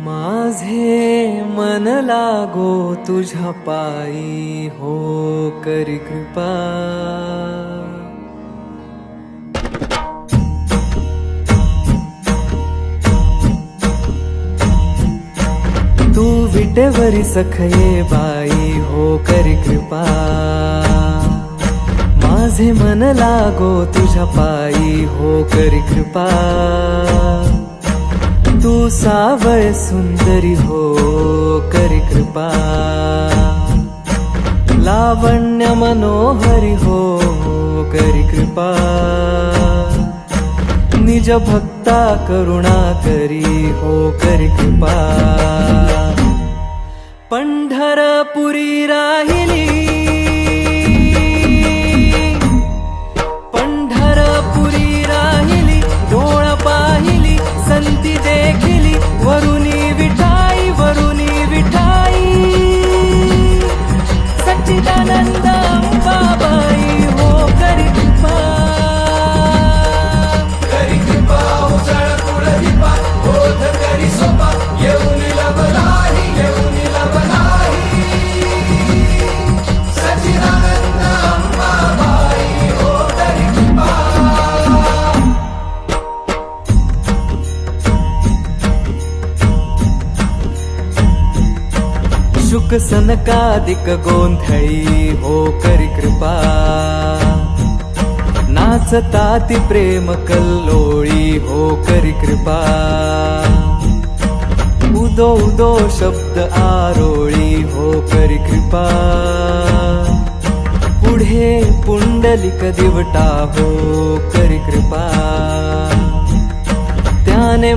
माझे मन लागो तुझ्या पायी, हो करी कृपा. तू विटेवरी सखये बाई, हो करी कृपा. माझे मन लागो तुझ्या पायी, हो करी कृपा. तू सावळ सुंदरी, हो करी कृपा. लावण्य मनोहरी, हो करी कृपा. निज भक्ता करुणा करी, हो करी कृपा. पंढरपुरी राहिली, पंढरपुरी राहिली, डोळ पाहिली संती देखिली, वरुणी विठाई, वरुणी विठाई. सच्चिदानंद अंबाबाई, हो करी कृपा. करी कृपा उजळ कुळदीपा, बोध करी सोपा, येऊन लभलाही, येऊन लभलाही. सच्चिदानंद अंबाबाई, हो करी कृपा. शुक सनकादिक गोंधळी, हो करी कृपा. नाचताती प्रेम कल्लोळी, हो करी कृपा. उदो उदो शब्द आरोळी, हो करी कृपा. पुढे पुंडलिक दिवटा, हो करी कृपा. त्याने